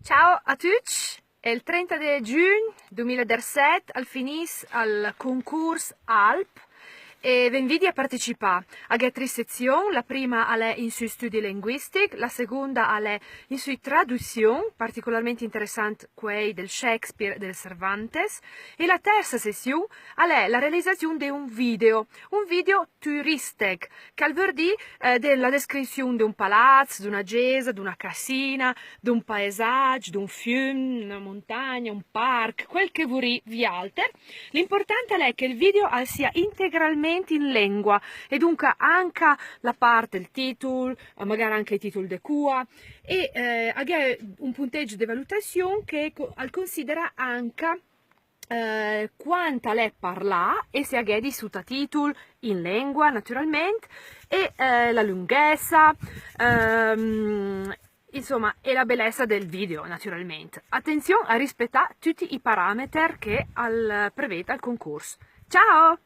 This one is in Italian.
Ciao a tutti, è il 30 di giugno 2017 al finis al concorso ALP e benvenuti a partecipare a tre sezioni. La prima è in sui studi linguistici, la seconda è in sui traduzioni, particolarmente interessante quei del Shakespeare e del Cervantes, e la terza sessione è la realizzazione di un video turistico, che vuol dire della descrizione di un palazzo, di una chiesa, di una casina, di un paesaggio, di un fiume, una montagna, un parco, quel che vuoi vi alter. L'importante è che il video sia integralmente in lingua e dunque anche la parte, il titolo, magari anche il titolo di cua e ha un punteggio di valutazione che considera anche quanta lei parla e se ha di sottotitoli in lingua naturalmente e la lunghezza insomma e la bellezza del video naturalmente. Attenzione a rispettare tutti i parametri che prevede il concorso. Ciao!